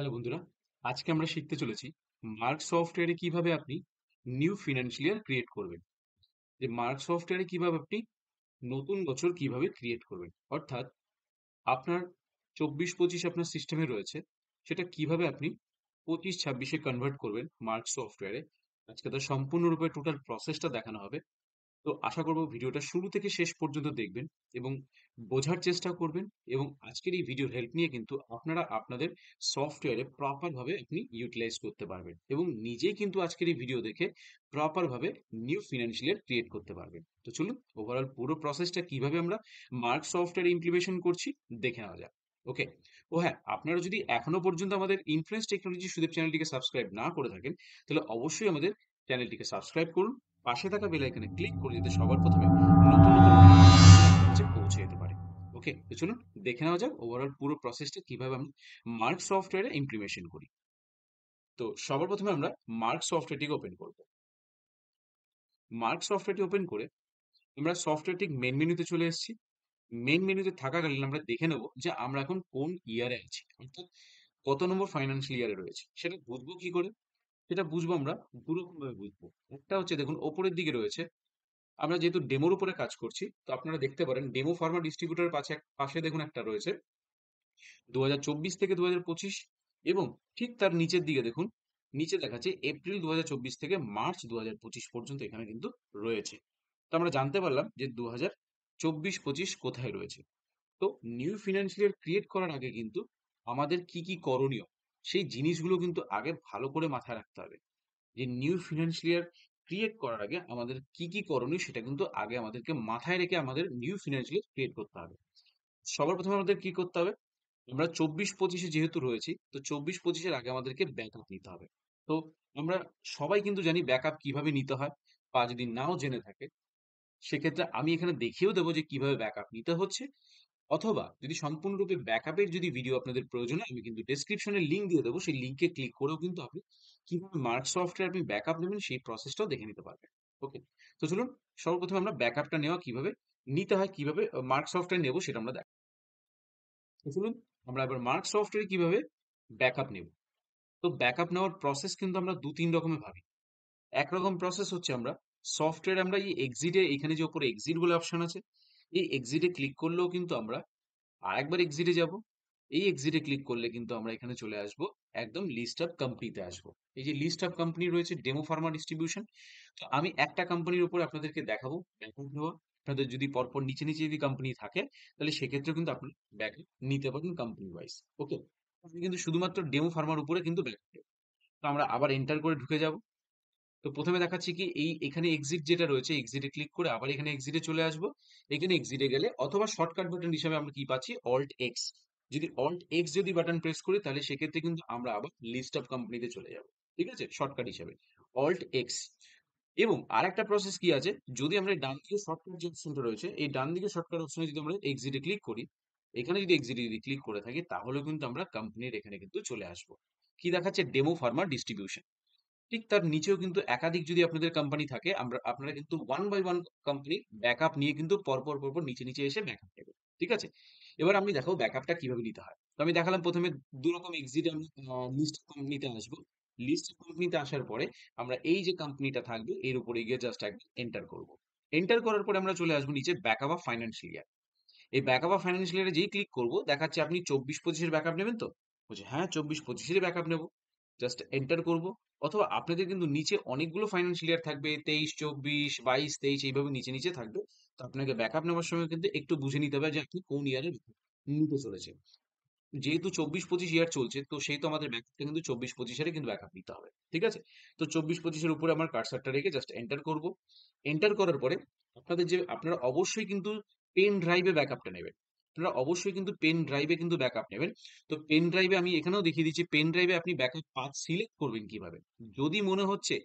Hello বন্ধুরা, আজকে আমরা শিখতে চলেছি মার্ক সফটওয়্যারে কিভাবে আপনি নিউ ফিনান্সিয়াল ইয়ার ক্রিয়েট করবেন। যে মার্ক সফটওয়্যারে কিভাবে আপনি নতুন বছর কিভাবে ক্রিয়েট করবেন, অর্থাৎ আপনার 24-25 আপনার সিস্টেমে রয়েছে, সেটা কিভাবে আপনি 25-26-এ কনভার্ট করবেন মার্ক সফটওয়্যারে। আজকে তার সম্পূর্ণরূপে টোটাল প্রসেসটা দেখানো হবে। তো আশা করব ভিডিওটা শুরু থেকে শেষ পর্যন্ত দেখবেন এবং বোঝার চেষ্টা করবেন, এবং আজকের এই ভিডিওর হেল্প নিয়ে কিন্তু আপনারা আপনাদের সফটওয়্যারে প্রপার ভাবে আপনি ইউটিলাইজ করতে পারবেন এবং নিজেই কিন্তু আজকের এই ভিডিও দেখে প্রপার ভাবে নিউ ফিনান্সিয়াল ক্রিয়েট করতে পারবেন। তো চলুন ওভারঅল পুরো প্রসেসটা কিভাবে আমরা মার্ক সফটওয়্যারে ইমপ্লিমেন্টেশন করছি দেখে নেওয়া যাক। ওকে। ও হ্যাঁ, আপনারা যদি এখনো পর্যন্ত আমাদের ইনফ্লুয়েন্স টেকনোলজি সুদেব চ্যানেলটিকে সাবস্ক্রাইব না করে থাকেন, তাহলে অবশ্যই আমাদের চ্যানেলটিকে সাবস্ক্রাইব করুন, পাশে থাকা বেল আইকনে ক্লিক করে যাতে সবার প্রথমে নতুন নতুন নোটিফিকেশন আপনার কাছে পৌঁছে যেতে পারে। ওকে, তো চলুন দেখে নেওয়া যাক ওভারঅল পুরো প্রসেসটা কিভাবে আমরা মার্ক সফটওয়্যারে ইমপ্লিমেন্টেশন করি। তো সবার প্রথমে আমরা মার্ক সফটওয়্যারটিকে ওপেন করব। মার্ক সফটওয়্যারটি ওপেন করে আমরা সফটওয়্যারটি মেন মেনুতে চলে এসেছি। মেন মেনুতে থাকাকালীন আমরা দেখে নেব যে আমরা এখন কোন ইয়ারে আছি, অর্থাৎ কত নম্বর ফাইন্যান্সিয়াল ইয়ারে রয়েছে। সেটা বুঝবো কি করে? সেটা বুঝবো আমরা দু রকম ভাবে বুঝবো। একটা হচ্ছে, দেখুন ওপরের দিকে রয়েছে, আমরা যেহেতু ডেমোর উপরে কাজ করছি, তো আপনারা দেখতে পারেন ডেমো ফার্মা ডিস্ট্রিবিউটরের পাশে পাশে দেখুন একটা রয়েছে 2024 থেকে 2025, এবং ঠিক তার নিচের দিকে দেখুন, নিচে দেখাচ্ছে এপ্রিল 2024 থেকে মার্চ 2025 পর্যন্ত এখানে কিন্তু রয়েছে। তো আমরা জানতে পারলাম যে 2024-25 কোথায় রয়েছে। তো নিউ ফিনান্সিয়াল ক্রিয়েট করার আগে কিন্তু আমাদের কি কি করণীয়, সেই জিনিসগুলো কিন্তু আগে ভালো করে মাথায় রাখতে হবে। যে নিউ ফিনান্সিয়াল ক্রিয়েট করার আগে আমাদের কি কি করণীয়, সেটা কিন্তু আগে আমাদেরকে মাথায় রেখে আমাদের নিউ ফিনান্সিয়াল ক্রিয়েট করতে হবে। সবার প্রথমে আমাদের কি করতে হবে? আমরা 24-25-এ যেহেতু রয়েছি, তো 24-25-এর আগে আমাদেরকে ব্যাকআপ নিতে হবে। তো আমরা সবাই কিন্তু জানি ব্যাকআপ কিভাবে নিতে হয়, বা যদি নাও জেনে থাকে সেক্ষেত্রে আমি এখানে দেখিয়েও দেবো যে কিভাবে ব্যাকআপ নিতে হচ্ছে। অথবা যদি সম্পূর্ণরূপে ব্যাকআপের যদি ভিডিও আপনাদের প্রয়োজন হয়, আমি কিন্তু ডেসক্রিপশনে লিঙ্ক দিয়ে দেবো, সেই লিঙ্কে ক্লিক করেও কিন্তু আপনি কিভাবে মার্ক সফটওয়্যার আপনি ব্যাকআপ নেবেন সেই প্রসেসটাও দেখে নিতে পারবেন। ওকে, তো চলুন সর্বপ্রথমে আমরা ব্যাকআপটা নেওয়া কিভাবে নিতে হয়, কিভাবে মার্ক সফটওয়্যার নেবো সেটা আমরা দেখো। তো চলুন আমরা এবার মার্ক সফটওয়্যার কিভাবে ব্যাকআপ নেব। তো ব্যাকআপ নেওয়ার প্রসেস কিন্তু আমরা দু তিন রকমে ভাবি। একরকম প্রসেস হচ্ছে, আমরা সফটওয়্যার আমরা এই এক্সিটে, এখানে যে উপরে এক্সিট বলে অপশন আছে, এই এক্সিটে ক্লিক করলেও কিন্তু আমরা আরেকবার এক্সিটে যাব। এই এক্সিটে ক্লিক করলে কিন্তু আমরা এখানে চলে আসব, একদম লিস্ট অফ কোম্পানিতে আসবো। এই যে লিস্ট অফ কোম্পানি রয়েছে ডেমো ফার্মা ডিস্ট্রিবিউশন, তো আমি একটা কোম্পানির উপরে আপনাদেরকে দেখাবো ব্যাকআপ নেওয়া। আপনাদের যদি পরপর নিচে নিচে যদি কোম্পানি থাকে, তাহলে সেক্ষেত্রে কিন্তু আপনি ব্যাকআপ নিতে পারেন কোম্পানি ওয়াইজ। ওকে, আমি কিন্তু শুধুমাত্র ডেমো ফার্মার উপরে কিন্তু ব্যাকআপ নেব। তো আমরা আবার এন্টার করে ঢুকে যাব। তো প্রথমে দেখাচ্ছি কি, এই এখানে এক্সিট যেটা রয়েছে, এক্সিটে ক্লিক করে আবার এখানে এক্সিটে চলে আসবো। এখানে এক্সিটে গেলে অথবা শর্টকাট বাটন হিসাবে আমরা কি পাচ্ছি, অল্ট এক্স। যদি অল্ট এক্স যদি বাটন প্রেস করি, তাহলে সেক্ষেত্রে কিন্তু আমরা আবার লিস্ট অফ কোম্পানিতে চলে যাব। ঠিক আছে, শর্টকাট হিসাবে অল্ট এক্স। এবং আরেকটা প্রসেস কি আছে, যদি আমরা এই ডান দিকে শর্টকাট যে অপশনটা রয়েছে, এই ডান দিকে শর্টকাট অপশনে যদি আমরা এক্সিটে ক্লিক করি, এখানে যদি এক্সিটে যদি ক্লিক করে থাকি, তাহলে কিন্তু আমরা কোম্পানির এখানে কিন্তু চলে আসবো। কি দেখাচ্ছে, ডেমো ফার্মার ডিস্ট্রিবিউশন। ঠিক তার নিচেও কিন্তু একাধিক যদি আপনাদের কোম্পানি থাকে, আপনারা কিন্তু one by one company backup নিয়ে কিন্তু পরপর পরপর নিচে নিচে এসে ব্যাকআপ নেবেন। ঠিক আছে, এবার আমি দেখাবো ব্যাকআপটা কিভাবে নিতে হয়। তো আমি দেখালাম প্রথমে দু রকম এক্সিট, আমি লিস্ট কোম্পানিতে আসবো। লিস্ট কোম্পানিতে আসার পরে আমরা এই যে কোম্পানিটা থাকবে এর উপরে গিয়ে জাস্ট একবার এন্টার করব। এন্টার করার পরে আমরা চলে আসবো নিচে ব্যাকআপ অফ ফাইন্যান্সিয়াল ইয়ার। এই ব্যাকআপ অফ ফাইন্যান্সিয়াল ইয়ারে যেই ক্লিক করবো, দেখাচ্ছে আপনি 24-25-এর ব্যাকআপ নেবেন। তো বলছে হ্যাঁ, 24-25-এর ব্যাকআপ নেবো। জাস্ট এন্টার করব। অথবা আপনাদের কিন্তু নিচে অনেকগুলো ফাইন্যান্সিয়াল ইয়ার থাকবে, 23-24, 22-23 এইভাবে নিচে নিচে থাকবে। তো আপনাকে ব্যাকআপ নেওয়ার সময় কিন্তু একটু বুঝে নিতে হবে যে আপনি কোন ইয়ারে নিতে চলেছেন। যেহেতু 24-25 ইয়ার চলছে, তো সেই তো আমাদের ব্যাকআপটা কিন্তু 24-25-এর কিন্তু ব্যাকআপ নিতে হবে। ঠিক আছে, তো 24-25-এর উপরে আমার কার্সারটা রেখে জাস্ট এন্টার করব। এন্টার করার পরে আপনারা অবশ্যই কিন্তু পেন ড্রাইভে ব্যাকআপটা নেবেন। আপনারা অবশ্যই কিন্তু পেন ড্রাইভে কিন্তু ব্যাকআপ নেবেন। তো পেন ড্রাইভে আমি এখানেও দেখিয়ে দিচ্ছি, পেন ড্রাইভে আপনি ব্যাকআপ পাথ সিলেক্ট করবেন কিভাবে। যদি মনে হচ্ছে,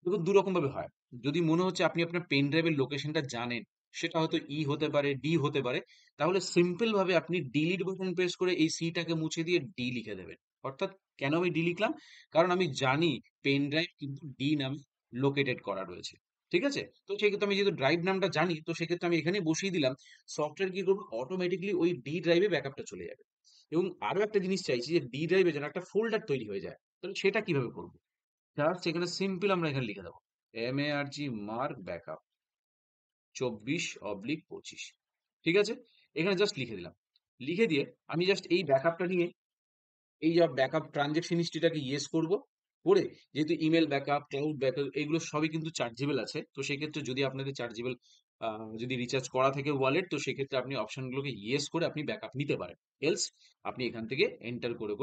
দেখুন দু রকম ভাবে হয়। যদি মনে হচ্ছে আপনি আপনার পেন ড্রাইভের লোকেশনটা জানেন, সেটা হয়তো ই হতে পারে, ডি হতে পারে, তাহলে সিম্পল ভাবে আপনি ডিলিট বাটন প্রেস করে এই সিটাকে মুছে দিয়ে ডি লিখে দেবেন। অর্থাৎ কেন আমি ডি লিখলাম, কারণ আমি জানি পেন ড্রাইভ কিন্তু ডি নামে লোকেটেড করা রয়েছে। ঠিক আছে, তো সেক্ষেত্রে আমি যেহেতু ড্রাইভ নামটা জানি, তো সেক্ষেত্রে আমি এখানে বসিয়ে দিলাম। সফটওয়্যার কি করবে, অটোমেটিকলি ওই ডি ড্রাইভে ব্যাকআপটা চলে যাবে। এবং আরো একটা জিনিস চাইছি যে ডি ড্রাইভে যেন একটা ফোল্ডার তৈরি হয়ে যায়। তাহলে সেটা কিভাবে করব? জাস্ট এখানে সিম্পল আমরা এখানে লিখে দেবো MARG মার্ক ব্যাকআপ 24/25। ঠিক আছে? এখানে জাস্ট লিখে দিলাম। লিখে দিয়ে আমি জাস্ট এই ব্যাকআপটা নিয়ে এই যা ব্যাকআপ ট্রানজেকশন হিস্ট্রিটাকে ইয়েস করব। করে যেহেতু ইমেল ব্যাকআপ, ক্লাউড ব্যাকআপ এগুলো সবই কিন্তু চার্জেবল আছে। তো সেক্ষেত্রে যদি আপনাদের চার্জেবল যদি রিচার্জ করা থাকে ওয়ালেট, তো সেক্ষেত্রে আপনি অপশনগুলোকে ইয়েস করে আপনি ব্যাকআপ নিতে পারেন। এলস আপনি এখান থেকে এন্টার করে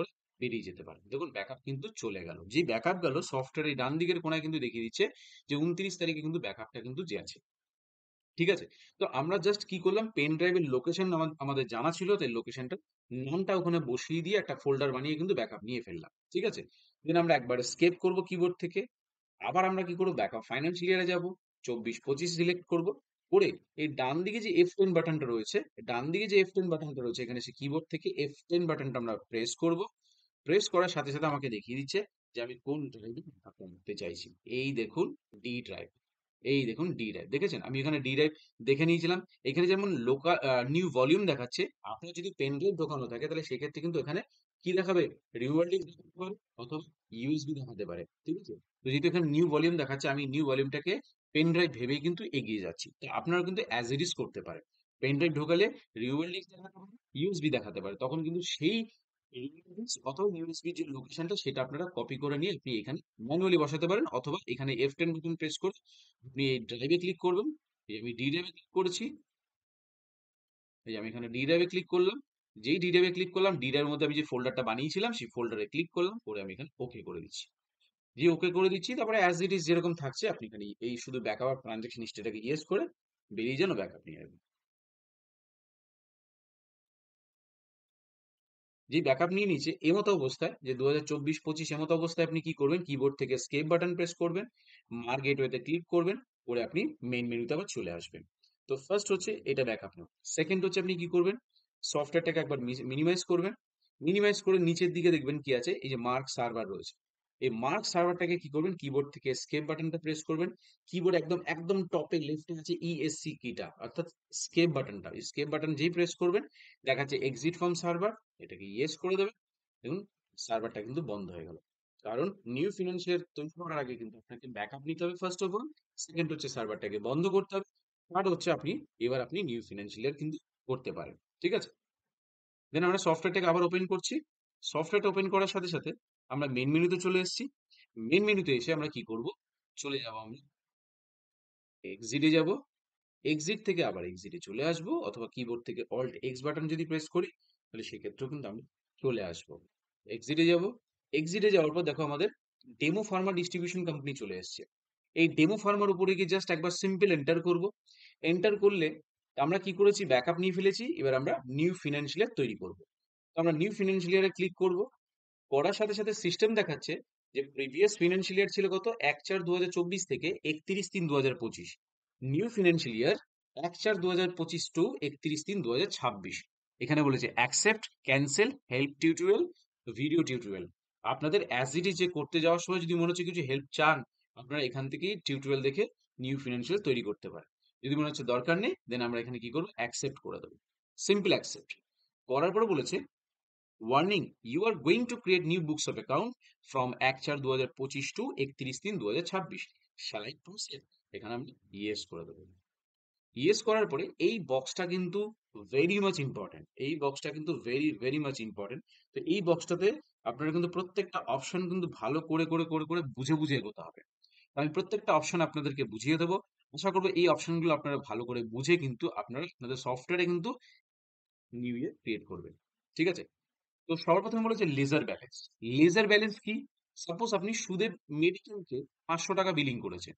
বেরিয়ে যেতে পারেন। দেখুন ব্যাকআপ কিন্তু চলে গেল। যে ব্যাকআপ গেল সফটওয়্যারের ডান দিকের কোনায় কিন্তু দেখিয়ে দিচ্ছে যে 29 তারিখে কিন্তু ব্যাকআপটা কিন্তু যে আছে। ঠিক আছে? তো আমরা জাস্ট কি করলাম, পেন ড্রাইভের লোকেশন আমাদের জানা ছিল, তাই লোকেশনটা নামটা ওখানে বসিয়ে দিয়ে একটা ফোল্ডার বানিয়ে কিন্তু ব্যাকআপ নিয়ে ফেললাম। ঠিক আছে? দেন আমরা একবার এস্কেপ করব কিবোর্ড থেকে। আবার আমরা কি করব, ব্যাকআপ ফাইন্যান্সিয়াল ইয়ারে যাব। 24-25 সিলেক্ট করব। করে এই ডান দিকে যে F10 বাটনটা রয়েছে, ডান দিকে যে F10 বাটনটা রয়েছে এখানে এসে কিবোর্ড থেকে F10 বাটনটা আমরা প্রেস করব। প্রেস করার সাথে সাথে আমাকে দেখিয়ে দিচ্ছে যে আমি কোন ড্রাইভে ব্যাকআপটা নিতে চাইছি। এই দেখুন ডি ড্রাইভ। এই দেখুন ডি ড্রাইভ দেখেছেন, আমি এখানে ডি ড্রাইভ দেখে নিয়েছিলাম। এখানে যেমন লোকাল নিউ ভলিউম দেখাচ্ছে, আপনার যদি পেন ড্রাইভ ঢোকানো থাকে তাহলে সেক্ষেত্রে কিন্তু এখানে কি দেখাবে, রিওয়ার্ড লিঙ্ক দেখাতে পারে অথবা ইউএসবি দেখাতে পারে। ঠিক আছে? তো যেহেতু এখানে নিউ ভলিউম দেখাচ্ছে, আমি নিউ ভলিউমটাকে পেন ড্রাইভ ভেবেই কিন্তু এগিয়ে যাচ্ছি। তো আপনারা কিন্তু অ্যাজ ইট ইজ করতে পারেন। পেন ড্রাইভ ঢোকালে রিওয়ার্ড লিঙ্ক দেখাতে পারে, ইউএসবি দেখাতে পারে, তখন কিন্তু সেই অথবা ইউএসবি যে লোকেশনটা সেটা আপনারা কপি করে নিয়ে আপনি এখানে ম্যানুয়ালি বসাতে পারেন, অথবা এখানে F10 বাটন প্রেস করে আপনি এই ড্রাইভে ক্লিক করবেন। এই আমি ডি ড্রাইভে ক্লিক করেছি। এই যে আমি এখানে ডি ড্রাইভে ক্লিক করলাম। যেই ডি ড্রাইভে ক্লিক করলাম, ডি ড্রাইভের মধ্যে আমি যে ফোল্ডারটা বানিয়েছিলাম সেই ফোল্ডারে ক্লিক করলাম, করে আমি এখানে ওকে করে দিচ্ছি। দিয়ে ওকে করে দিচ্ছি, তারপরে অ্যাজ ইট ইজ যেরকম থাকছে আপনি এখানে এই শুধু ব্যাকআপ আর ট্রানজাকশন হিস্ট্রিটাকে ইয়েস করে বেরিয়ে যান, ব্যাকআপ নিয়ে নেবেন। যে ব্যাকআপ নিয়ে নিচ্ছে এমতো অবস্থায়, যে 2024-25 এমতো অবস্থায় আপনি কি করবেন, কিবোর্ড থেকে এস্কেপ বাটন প্রেস করবেন, মার্ক গেটওয়েতে ক্লিক করবেন, করে আপনি মেইন মেনুতে আবার চলে আসবেন। তো ফার্স্ট হচ্ছে এটা ব্যাকআপ নেওয়া। সেকেন্ড হচ্ছে আপনি কি করবেন, সফটওয়্যারটাকে একবার মিনিমাইজ করবেন। মিনিমাইজ করে নিচের দিকে দেখবেন কি আছে, এই যে মার্ক সার্ভার রয়েছে। এই মার্ক সার্ভারটাকে কি করবেন, কিবোর্ড থেকে এস্কেপ বাটনটা প্রেস করবেন। কিবোর্ড একদম একদম টপে লেফটে আছে ইএসসি কিটা, অর্থাৎ স্কেপ বাটনটা। স্কেপ বাটন যেই প্রেস করবেন দেখাচ্ছে এক্সিট ফ্রম সার্ভার, এটাকে ইয়েস করে দেবেন। দেখুন সার্ভারটা কিন্তু বন্ধ হয়ে গেল। কারণ নিউ ফিনান্সিয়াল তৈরি করার আগে কিন্তু আপনাকে ব্যাকআপ নিতে হবে ফার্স্ট অফ অল। সেকেন্ড হচ্ছে সার্ভারটাকে বন্ধ করতে হবে। থার্ড হচ্ছে আপনি নিউ ফিনান্সিয়াল কিন্তু করতে পারেন। ঠিক আছে? দেন আমরা সফটওয়্যারটাকে আবার ওপেন করছি। সফটওয়্যারটা ওপেন করার সাথে সাথে আমরা মেন মেনুতে চলে এসেছি। মেন মেনুতে এসে আমরা কি করব, চলে যাব আমরা এক্সিটে যাব। এক্সিট থেকে আবার এক্সিটে চলে আসবো, অথবা কিবোর্ড থেকে অল্ট এক্স বাটন যদি প্রেস করি তাহলে সেক্ষেত্রেও কিন্তু আমি চলে আসবো। এক্সিটে যাব। এক্সিটে যাওয়ার পর দেখো আমাদের ডেমো ফার্মা ডিস্ট্রিবিউশন কোম্পানি চলে এসেছে। এই ডেমো ফার্মার উপরে গিয়ে জাস্ট একবার সিম্পল এন্টার করব। এন্টার করলে আমরা কি করেছি, ব্যাকআপ নিয়ে ফেলেছি। এবার আমরা নিউ ফিনান্সিয়াল তৈরি করব। তো আমরা নিউ ফিনান্সিয়ালে ক্লিক করব। করার সাথে সাথে সিস্টেম দেখাচ্ছে যে প্রিভিয়াস ফিনান্সিয়াল ইয়ার ছিল কত, 1/4/2024 থেকে 31/3/2025। New financial year 1/4/2025 to 31/3/2026। এখানে বলেছে accept, cancel, help tutorial, video tutorial. আপনাদের অ্যাজ ইট ইজ যে করতে যাওয়ার সময় যদি মনে হচ্ছে কিছু হেল্প চান, আপনারা এখান থেকেই টিউটোরিয়াল দেখে নিউ ফিনান্সিয়াল তৈরি করতে পারেন। যদি মনে হচ্ছে দরকার নেই, দেন আমরা এখানে কি করবো, অ্যাকসেপ্ট করে দেবো। সিম্পল অ্যাকসেপ্ট করার পরে বলেছে warning, you are going to create new books of account from 1/4/2025 to 31/3/2026, shall I proceed? এখানে আমি ইয়েস করে দেবো। ইয়েস করার পরে এই বক্সটা কিন্তু ভেরি মাচ ইম্পর্টেন্ট। এই বক্সটা কিন্তু ভেরি ভেরি মাচ ইম্পর্টেন্ট। তো এই বক্সটাতে আপনারা কিন্তু প্রত্যেকটা অপশন কিন্তু ভালো করে বুঝে বুঝে এগোতে হবে। তো আমি প্রত্যেকটা অপশন আপনাদেরকে বুঝিয়ে দেবো। আশা করবো এই অপশনগুলো আপনারা ভালো করে বুঝে কিন্তু আপনারা আপনাদের সফটওয়্যারে কিন্তু নিউ ইয়ে ক্রিয়েট করবেন। ঠিক আছে? তো সর্বপ্রথম বলেছে লেজার ব্যালেন্স। লেজার ব্যালেন্স কি? সাপোজ আপনি সুদে মেডিকেলকে 500 টাকা বিলিং করেছেন।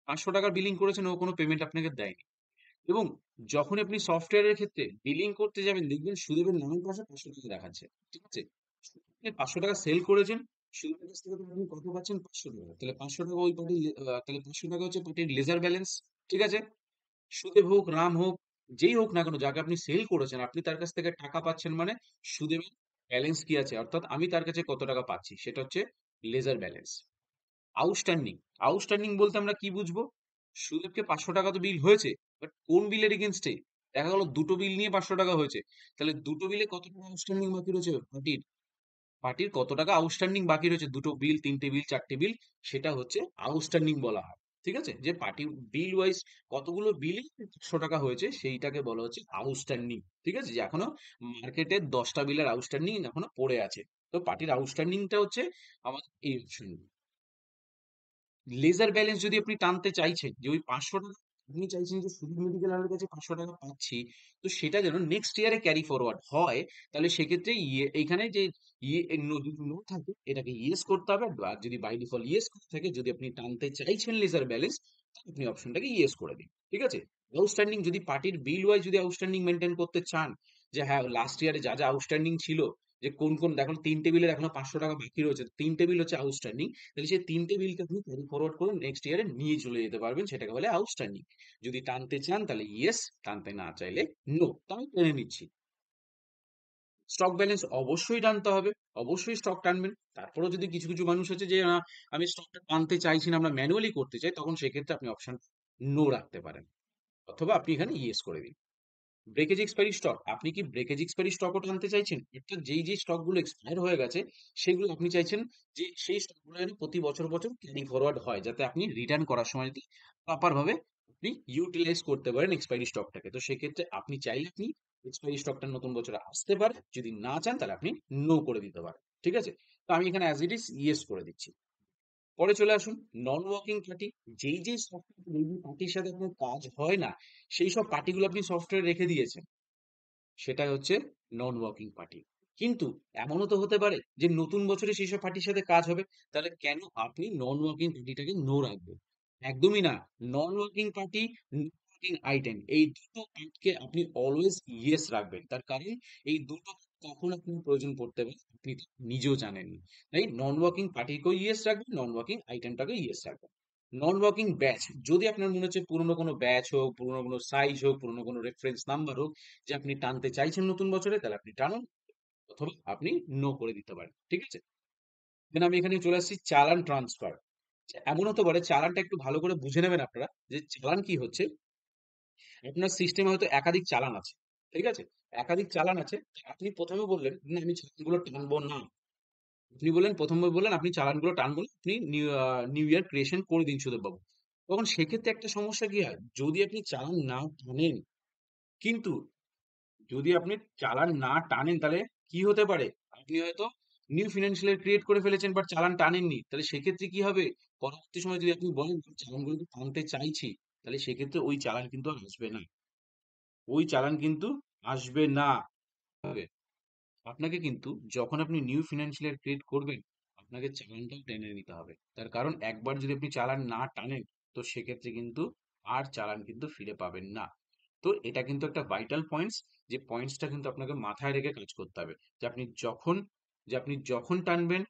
500 টাকার বিলিং করেছেন, ও কোনো পেমেন্ট আপনাকে দেয়নি। এবং যখন আপনি সফটওয়্যারের ক্ষেত্রে বিলিং করতে যাবেন দেখবেন সুদেবের নামের পাশে 500 টাকা দেখাচ্ছে। ঠিক আছে? আপনি 500 টাকা সেল করেছেন, সুদের কাছ থেকে আপনি কত পাচ্ছেন, 500 টাকা। তাহলে 500 টাকা ওই পার্টির, তাহলে 500 টাকা হচ্ছে পার্টির লেজার ব্যালেন্স। ঠিক আছে? সুদেব হোক, রাম হোক, যেই হোক না কেন, যাকে আপনি সেল করেছেন আপনি তার কাছ থেকে টাকা পাচ্ছেন, মানে সুদেবের ব্যালেন্স কি আছে, অর্থাৎ আমি তার কাছে কত টাকা পাচ্ছি, সেটা হচ্ছে লেজার ব্যালেন্স। আউটস্ট্যান্ডিং, আউটস্ট্যান্ডিং বলতে আমরা কি বুঝবো, সুদেবকে 500 টাকা তো বিল হয়েছে, বাট কোন বিলের এগেনস্টে, দেখা গেল দুটো বিল নিয়ে 500 টাকা হয়েছে, তাহলে দুটো বিলে কত টাকা আউটস্ট্যান্ডিং বাকি রয়েছে পার্টির? পার্টির কত টাকা আউটস্ট্যান্ডিং বাকি রয়েছে, দুটো বিল, তিনটে বিল, চারটে বিল, সেটা হচ্ছে আউটস্ট্যান্ডিং বলা হয়। ঠিক আছে, যে পার্টি বিল ওয়াইজ কতগুলো বিল 500 টাকা হয়েছে, সেইটাকে বলা হচ্ছে আউটস্ট্যান্ডিং। ঠিক আছে, যে এখনো মার্কেটে 10টা বিলের আউটস্ট্যান্ডিং এখনো পড়ে আছে। তো পার্টির আউটস্ট্যান্ডিংটা হচ্ছে আমাদের এই অপশন। লেজার ব্যালেন্স যদি আপনি টানতে চাইছেন, যে ওই 500 টাকা আপনি চাইছেন যে শুধু মেডিকেল আলোর কাছে 500 টাকা পাচ্ছি, তো সেটা যেন নেক্সট ইয়ারে ক্যারি ফরওয়ার্ড হয়, তাহলে সেক্ষেত্রে এইখানে যে যদি নো থাকে এটাকে ইয়েস করতে হবে। আর যদি বাই ডিফল্ট ইয়েস করে থাকে, যদি আপনি টানতে চাইছেন লেজার ব্যালেন্স, আপনি অপশনটাকে ইয়েস করে দিন। ঠিক আছে, আউটস্ট্যান্ডিং যদি পার্টির বিল ওয়াইজ যদি আউটস্ট্যান্ডিং মেনটেন করতে চান, যে হ্যাঁ লাস্ট ইয়ারে যা যা আউটস্ট্যান্ডিং ছিল, যে কোন কোন দেখুন 3 টেবিলের এখনো 500 টাকা বাকি রয়েছে, 3 টেবিল হচ্ছে আউটস্ট্যান্ডিং, তাহলে সেই 3টে বিলকে আপনি ক্যারি ফরওয়ার্ড করে নেক্সট ইয়ারে নিয়ে চলে যেতে পারবেন, সেটাকে বলে আউটস্ট্যান্ডিং। যদি টানতে চান তাহলে ইয়েস, টানতে না চাইলে নো। তো আমি টেনে নিচ্ছি। স্টক ব্যালেন্স অবশ্যই টানতে হবে, অবশ্যই স্টক টানবেন। তারপরেও যদি কিছু কিছু মানুষ আছে যে আমি স্টকটা টানতে চাইছি না, আমরা ম্যানুয়ালি করতে চাই, তখন সেক্ষেত্রে আপনি অপশন নো রাখতে পারেন, অথবা আপনি এখানে ইয়েস করে দিন। ব্রেকেজ এক্সপায়ারি স্টক, আপনি কি ব্রেকেজ এক্সপায়ারি স্টকও টানতে চাইছেন? অর্থাৎ যেই স্টক গুলো এক্সপায়ার হয়ে গেছে, সেগুলো আপনি চাইছেন যে সেই স্টক গুলো যেন প্রতি বছর বছর ক্যারি ফরওয়ার্ড হয়, যাতে আপনি রিটার্ন করার সময় যদি প্রপার ভাবে আপনি ইউটিলাইজ করতে পারেন এক্সপায়ারি স্টকটাকে। তো সেক্ষেত্রে আপনি চাইলে আপনি এক্সপায়ারি স্টকটা নতুন বছরে আসতে পারে, যদি না চান তাহলে আপনি নো করে দিতে পারেন। ঠিক আছে, তো আমি এখানে অ্যাজ ইট ইজ ইয়েস করে দিচ্ছি। পরে চলে আসুন নন ওয়ার্কিং পার্টি। যেই সফটওয়্যার যেই পার্টির সাথে আপনার কাজ হয় না, সেই সব পার্টিগুলো আপনি সফটওয়্যারে রেখে দিয়েছেন, সেটাই হচ্ছে নন ওয়ার্কিং পার্টি। কিন্তু এমনও তো হতে পারে যে নতুন বছরে সেই সব পার্টির সাথে কাজ হবে, তাহলে কেন আপনি নন ওয়ার্কিং পার্টিটাকে নো রাখবেন? একদমই না। নন ওয়ার্কিং পার্টি, ওয়ার্কিং আইটেম, এই দুটো পার্টকে আপনি অলওয়েজ ইয়েস রাখবেন। তার কারণ এই দুটো কখন আপনার প্রয়োজন পড়তে পারে আপনি তো নিজেও জানেন না। তাই নন ওয়ার্কিং পার্টিকেও ইয়েস রাখবেন, নন ওয়ার্কিং আইটেমটাকেও ইয়েস রাখবেন। নন ওয়ার্কিং ব্যাচ, যদি আপনার মনে হচ্ছে পুরনো কোনো ব্যাচ হোক, পুরনো কোনো সাইজ হোক, পুরনো কোনো রেফারেন্স নাম্বার হোক, যে আপনি টানতে চাইছেন নতুন বছরে, তাহলে আপনি টানুন, অথবা আপনি নো করে দিতে পারেন। ঠিক আছে, দেন আমি এখানে চলে আসছি চালান ট্রান্সফার। এমন হতে পারে, চালানটা একটু ভালো করে বুঝে নেবেন আপনারা, যে চালান কি হচ্ছে। আপনার সিস্টেমে হয়তো একাধিক চালান আছে। ঠিক আছে, একাধিক চালান আছে। আপনি প্রথমে বললেন না আমি চালানগুলো টানবো না, আপনি বললেন প্রথমে বললেন আপনি চালানগুলো টানবো না, আপনি নিউ ইয়ার ক্রিয়েশন করে দিন সুদেব বাবু। তখন সেক্ষেত্রে একটা সমস্যা কি হয়, যদি আপনি চালান না টানেন, কিন্তু যদি আপনি চালান না টানেন, তাহলে কি হতে পারে, আপনি হয়তো নিউ ফিনান্সিয়াল ইয়ার ক্রিয়েট করে ফেলেছেন বাট চালান টানেননি, তাহলে সেক্ষেত্রে কি হবে, পরবর্তী সময় যদি আপনি বলেন চালানগুলো টানতে চাইছি, তাহলে সেক্ষেত্রে ওই চালান কিন্তু আর আসবে না, ওই চালান কিন্তু আসবে না। হবে, আপনাকে কিন্তু যখন আপনি নিউ ফিনান্সিয়াল ইয়ার ক্রিয়েট করবেন, আপনাকে চালানটাও টেনে নিতে হবে। তার কারণ একবার যদি আপনি চালান না টানেন, তো সেক্ষেত্রে কিন্তু আর চালান কিন্তু ফিরে পাবেন না। তো এটা কিন্তু একটা ভাইটাল পয়েন্টস, যে পয়েন্টসটা কিন্তু আপনাকে মাথায় রেখে কাজ করতে হবে, যে আপনি যখন টানবেন,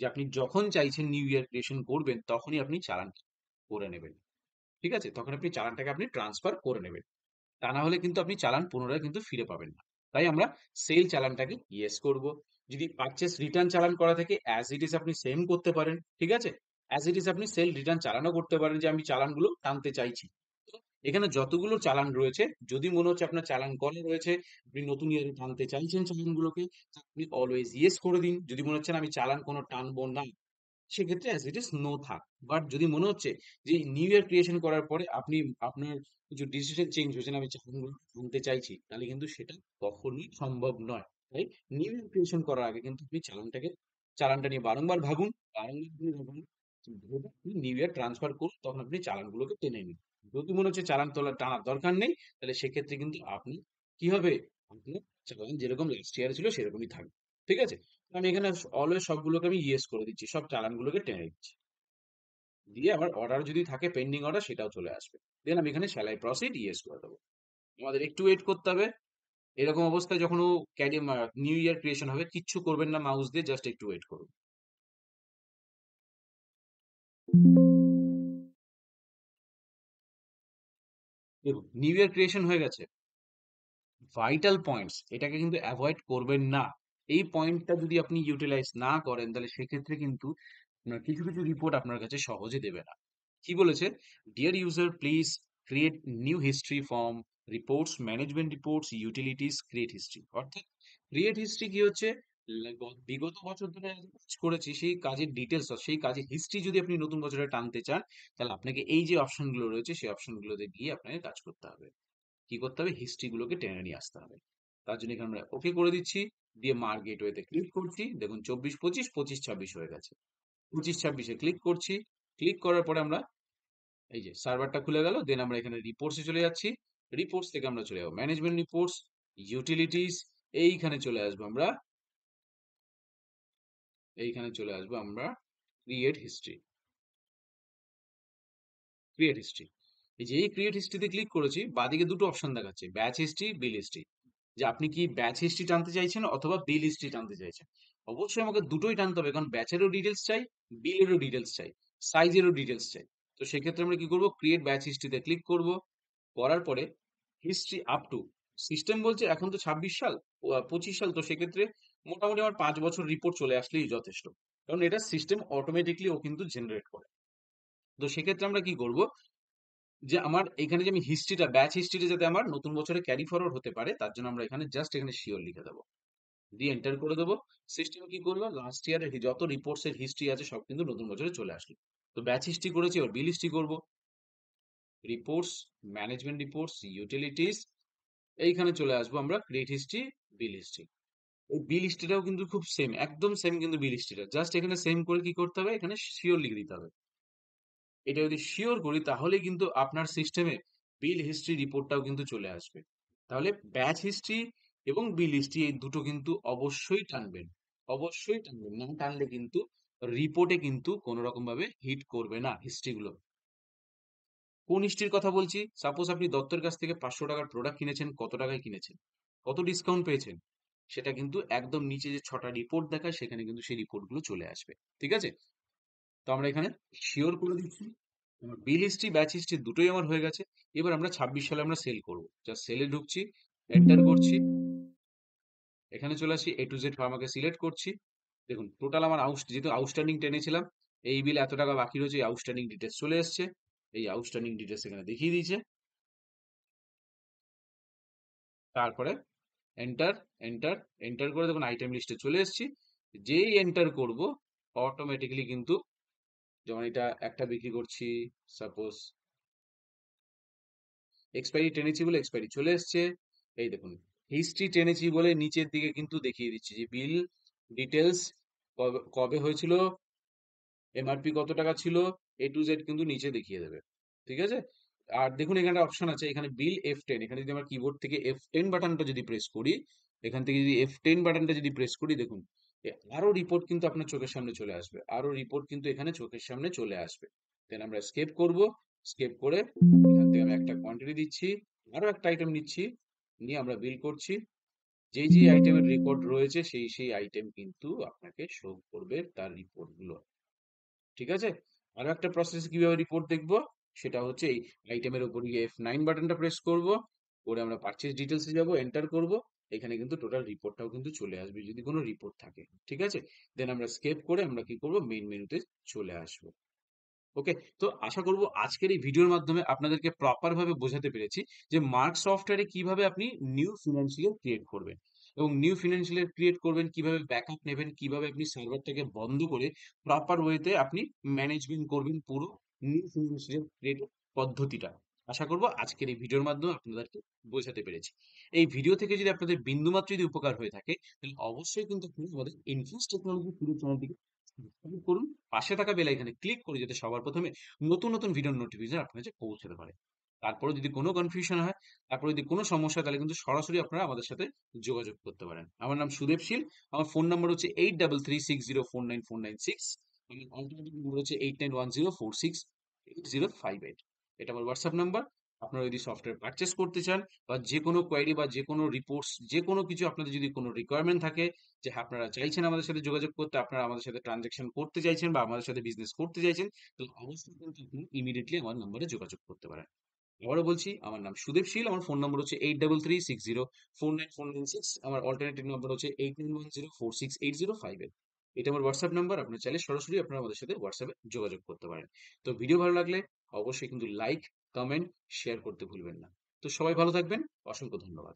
যে আপনি যখন চাইছেন নিউ ইয়ার ক্রিয়েশন করবেন, তখনই আপনি চালানটা করে নেবেন। ঠিক আছে, তখন আপনি চালানটাকে আপনি ট্রান্সফার করে নেবেন। তা না হলে কিন্তু আপনি চালান পুনরায় কিন্তু ফিরে পাবেন না। তাই আমরা সেল চালানটাকে ইয়েস করব। যদি পারচেস রিটার্ন চালান করা থাকে, অ্যাজ ইট ইজ আপনি সেম করতে পারেন। ঠিক আছে, অ্যাজ ইট ইজ আপনি সেল রিটার্ন চালানও করতে পারেন, যে আমি চালানগুলো টানতে চাইছি। তো এখানে যতগুলো চালান রয়েছে, যদি মনে হচ্ছে আপনার চালান করা রয়েছে, আপনি নতুন ইয়ারে টানতে চাইছেন চালানগুলোকে, আপনি অলওয়েজ ইয়েস করে দিন। যদি মনে হচ্ছে না আমি চালান কোনো টানবো না, সেক্ষেত্রে অ্যাজ ইট ইজ নো থাক। বাট যদি মনে হচ্ছে যে নিউ ইয়ার ক্রিয়েশন করার পরে আপনি আপনার কিছু ডিসিশন চেঞ্জ হয়েছে না, আমি চালানগুলো আনতে চাইছি, তাহলে কিন্তু সেটা কখনোই সম্ভব নয়। তাই নিউ ইয়ার ক্রিয়েশন করার আগে কিন্তু আপনি চালানটা নিয়ে বারংবার ভাবুন, বারংবার আপনি ভাবুন, ভেবে আপনি নিউ ইয়ার ট্রান্সফার করুন, তখন আপনি চালানগুলোকে টেনে নিন। যদি মনে হচ্ছে চালান টানার দরকার নেই, তাহলে সেক্ষেত্রে কিন্তু আপনি কি হবে, আপনার চালান যেরকম লাস্ট ইয়ার ছিল সেরকমই থাকবে। ঠিক আছে, আমি এখানে অলওয়েজ সবগুলোকে আমি ইয়েস করে দিচ্ছি, সব চালানগুলোকে টেনে দিচ্ছি। দিয়ে আবার অর্ডার যদি থাকে পেন্ডিং অর্ডার, সেটাও চলে আসবে। দেন আমি এখানে শ্যাল আই প্রসিড ইয়েস করে দেবো। আমাদের একটু ওয়েট করতে হবে। এরকম অবস্থায় যখন ও নিউ ইয়ার ক্রিয়েশন হবে, কিচ্ছু করবেন না মাউস দিয়ে, জাস্ট একটু ওয়েট করুন। দেখুন নিউ ইয়ার ক্রিয়েশন হয়ে গেছে। ভাইটাল পয়েন্টস, এটাকে কিন্তু অ্যাভয়েড করবেন না। এই পয়েন্টটা যদি আপনি ইউটিলাইজ না করেন, তাহলে সেক্ষেত্রে কিন্তু আপনার কিছু কিছু রিপোর্ট আপনার কাছে সহজে দেবে না। কি বলেছে, dear user please create new history form, reports, management reports, utilities, create history. অর্থাৎ ক্রিয়েট হিস্ট্রি কি হচ্ছে, বিগত বছর ধরে আমি কাজ করেছি সেই কাজের ডিটেলস, সেই কাজের হিস্ট্রি যদি আপনি নতুন বছরে টানতে চান, তাহলে আপনাকে এই যে অপশনগুলো রয়েছে সেই অপশনগুলোতে গিয়ে আপনাকে কাজ করতে হবে। কি করতে হবে, হিস্ট্রি গুলোকে টেনে নিয়ে আসতে হবে। তার জন্য এখানে আমরা ওকে করে দিচ্ছি, দিয়ে মার্ক গেটওয়েতে ক্লিক করছি, দেখুন 24-25, 25-26 হয়ে গেছে। 25-26-এ ক্লিক করছি, ক্লিক করার পরে আমরা এই যে সার্ভারটা খুলে গেল, দেন আমরা এখানে রিপোর্টসে চলে যাচ্ছি। রিপোর্টস থেকে আমরা চলে যাবো ম্যানেজমেন্ট রিপোর্টস, ইউটিলিটিস, এইখানে চলে আসবো আমরা, এইখানে চলে আসবো আমরা ক্রিয়েট হিস্ট্রি। ক্রিয়েট হিস্ট্রি, এই যে এই ক্রিয়েট হিস্ট্রিতে ক্লিক করেছি, বাদিকে দুটো অপশন দেখাচ্ছে, ব্যাচ হিস্ট্রি, বিল হিস্ট্রি। যে আপনি কি ব্যাচ হিস্ট্রি টানতে চাইছেন অথবা বিল হিস্ট্রি টানতে চাইছেন। অবশ্যই আমাকে দুটোই টানতে হবে, কারণ ব্যাচেরও ডিটেলস চাই, বিলেরও ডিটেলস চাই, সাইজেরও ডিটেলস চাই। তো সেক্ষেত্রে আমরা কি করব, ক্রিয়েট ব্যাচ হিস্ট্রিতে ক্লিক করব। করার পরে হিস্ট্রি আপ টু, সিস্টেম বলছে এখন তো 26 সাল, 25 সাল, তো সেক্ষেত্রে মোটামুটি আমার 5 বছর রিপোর্ট চলে আসলেই যথেষ্ট, কারণ এটা সিস্টেম অটোমেটিকলি ও কিন্তু জেনারেট করে। তো সেক্ষেত্রে আমরা কি করব, যে আমার এখানে যে আমি হিস্ট্রিটা, ব্যাচ হিস্ট্রিটা যাতে আমার নতুন বছরে ক্যারি ফরওয়ার্ড হতে পারে, তার জন্য আমরা এখানে জাস্ট এখানে শিওর লিখে দেবো, দিয়ে এন্টার করে দেবো। সিস্টেম কি করলো, লাস্ট ইয়ারের যত রিপোর্টস এর হিস্ট্রি আছে সব কিন্তু নতুন বছরে চলে আসলো। তো ব্যাচ হিস্ট্রি করেছি, এবার বিল হিস্ট্রি করবো। রিপোর্টস, ম্যানেজমেন্ট রিপোর্টস, ইউটিলিটিস, এইখানে চলে আসবো আমরা ক্রিয়েট হিস্ট্রি, বিল হিস্ট্রি। এই বিল হিস্ট্রিটাও কিন্তু খুব সেম, একদম সেম কিন্তু বিল হিস্ট্রিটা, জাস্ট এখানে সেম করে কি করতে হবে, এখানে শিওর লিখে দিতে হবে। এটা যদি শিওর করি তাহলে কিন্তু আপনার সিস্টেমে বিল হিস্ট্রি রিপোর্টটাও কিন্তু চলে আসবে। তাহলে ব্যাচ হিস্ট্রি এবং বিল হিস্ট্রি এই দুটো কিন্তু অবশ্যই টানবেন, অবশ্যই টানবেন, না টানলে কিন্তু রিপোর্টে কিন্তু কোনো রকম ভাবে হিট করবে না হিস্ট্রিগুলো। কোন হিস্ট্রির কথা বলছি, সাপোজ আপনি দত্তের কাছ থেকে 500 টাকার প্রোডাক্ট কিনেছেন, কত টাকায় কিনেছেন, কত ডিসকাউন্ট পেয়েছেন, সেটা কিন্তু একদম নিচে যে 6টা রিপোর্ট দেখায় সেখানে কিন্তু সেই রিপোর্টগুলো চলে আসবে। ঠিক আছে, তো আমরা এখানে শিওর করে দিচ্ছি। বিল হিস্ট্রি, ব্যাচ হিস্ট্রি দুটোই আমার হয়ে গেছে। এবার আমরা 26 সালে আমরা সেল করব, জাস্ট সেলে ঢুকছি, এন্টার করছি, এখানে চলে আসি, এ টু জেড ফার্মাকে সিলেক্ট করছি। দেখুন টোটাল আমার যেহেতু আউটস্ট্যান্ডিং টেনেছিলাম, এই বিল এত টাকা বাকি রয়েছে, এই আউটস্ট্যান্ডিং ডিটেলস চলে এসছে, এই আউটস্ট্যান্ডিং ডিটেলস এখানে দেখিয়ে দিয়েছে। তারপরে এন্টার, এন্টার, এন্টার করে দেখুন আইটেম লিস্টে চলে এসেছি। যেই এন্টার করব, অটোমেটিক্যালি কিন্তু, যেমন এটা একটা বিক্রি করছি, সাপোজ এক্সপায়ারি টেনেছি বলে এক্সপায়ারি চলে এসছে। এই দেখুন হিস্ট্রি টেনেছি বলে নিচের দিকে কিন্তু দেখিয়ে দিচ্ছি যে বিল ডিটেলস, কবে কবে হয়েছিল, এমআরপি কত টাকা ছিল, এ টু জেড কিন্তু নিচে দেখিয়ে দেবে। ঠিক আছে, আর দেখুন এখানে অপশন আছে, এখানে বিল F10, এখানে যদি আমরা কিবোর্ড থেকে F10 বাটনটা যদি প্রেস করি, এখান থেকে যদি F10 বাটনটা যদি প্রেস করি, দেখুন আরো রিপোর্ট কিন্তু আপনার চোখের সামনে চলে আসবে, আরো রিপোর্ট কিন্তু এখানে চোখের সামনে চলে আসবে। দেন আমরা স্কেপ করব, স্কেপ করে এখান থেকে আমি একটা কোয়ান্টিটি দিচ্ছি, আরো একটা আইটেম নিচ্ছি, নিয়ে আমরা বিল করছি। যেই যে আইটেমের রেকর্ড রয়েছে সেই সেই আইটেম কিন্তু আপনাকে শো করবে তার রিপোর্ট গুলো। ঠিক আছে, আরো একটা প্রসেস কিভাবে রিপোর্ট দেখবো, সেটা হচ্ছে এই আইটেমের উপর গিয়ে F9 বাটনটা প্রেস করব, করে আমরা পারচেজ ডিটেলসে যাব, এন্টার করব। এখানে কিন্তু টোটাল রিপোর্টটাও কিন্তু চলে আসবে যদি কোনো রিপোর্ট থাকে। ঠিক আছে, দেন আমরা স্কেপ করে আমরা কি করব, মেইন মেনুতে চলে আসবো। ওকে, তো আশা করব আজকের এই ভিডিওর মাধ্যমে আপনাদেরকে প্রপার ভাবে বোঝাতে পেরেছি যে মার্ক সফটওয়্যারে কিভাবে আপনি নিউ ফিনান্সিয়াল ক্রিয়েট করবেন, এবং নিউ ফিনান্সিয়াল ক্রিয়েট করবেন কিভাবে, ব্যাকআপ নেবেন কিভাবে, আপনি সার্ভারটাকে বন্ধ করে প্রপার ওয়েতে আপনি ম্যানেজমেন্ট করবেন পুরো নিউ ফিনান্সিয়াল ক্রিয়েট পদ্ধতিটা। আশা করব আজকের এই ভিডিওর মাধ্যমে আপনাদেরকে বোঝাতে পেরেছি। এই ভিডিও থেকে যদি আপনাদের বিন্দুমাত্র যদি উপকার হয়ে থাকে, তাহলে অবশ্যই কিন্তু আপনি আমাদের ইনফিনিক্স টেকনোলজি পুরো চ্যানেলটিকে সাবস্ক্রাইব করুন, পাশে থাকা বেল আইকনে ক্লিক করে যাতে সবার প্রথমে নতুন নতুন ভিডিওর নোটিফিকেশন আপনার কাছে পৌঁছাতে পারে। তারপরে যদি কোনো কনফিউশন হয়, তারপরে যদি কোনো সমস্যা হয়, তাহলে কিন্তু সরাসরি আপনারা আমাদের সাথে যোগাযোগ করতে পারেন। আমার নাম সুদেবশীল, আমার ফোন নাম্বার হচ্ছে 8336049496, আমার অল্টারনেটিভ নাম্বার হচ্ছে 8910468058। এটা আমার হোয়াটসঅ্যাপ নাম্বার। আপনারা যদি সফটওয়্যার পারচেস করতে চান, বা যে কোনো কোয়েরি বা যে কোনো রিপোর্টস, যে কোনো কিছু আপনাদের যদি কোনো রিকোয়ারমেন্ট থাকে, যে আপনারা চাইছেন আমাদের সাথে যোগাযোগ করতে, আপনারা আমাদের সাথে ট্রানজাকশন করতে চাইছেন বা আমাদের সাথে বিজনেস করতে চাইছেন, তাহলে অবশ্যই কিন্তু আপনি ইমিডিয়েটলি আমার নাম্বারে যোগাযোগ করতে পারেন। আবারও বলছি, আমার নাম সুদেব শীল, আমার ফোন নম্বর হচ্ছে 8336049496, আমার অল্টারনেটিভ নাম্বার হচ্ছে 8910468058। এটা আমার হোয়াটসঅ্যাপ নাম্বার, আপনার চাইলে সরাসরি আপনারা আমাদের সাথে হোয়াটসঅ্যাপে যোগাযোগ করতে পারেন। তো ভিডিও ভালো লাগলে অবশ্যই কিন্তু লাইক, কমেন্ট, শেয়ার করতে ভুলবেন না। তো সবাই ভালো থাকবেন। অসংখ্য ধন্যবাদ।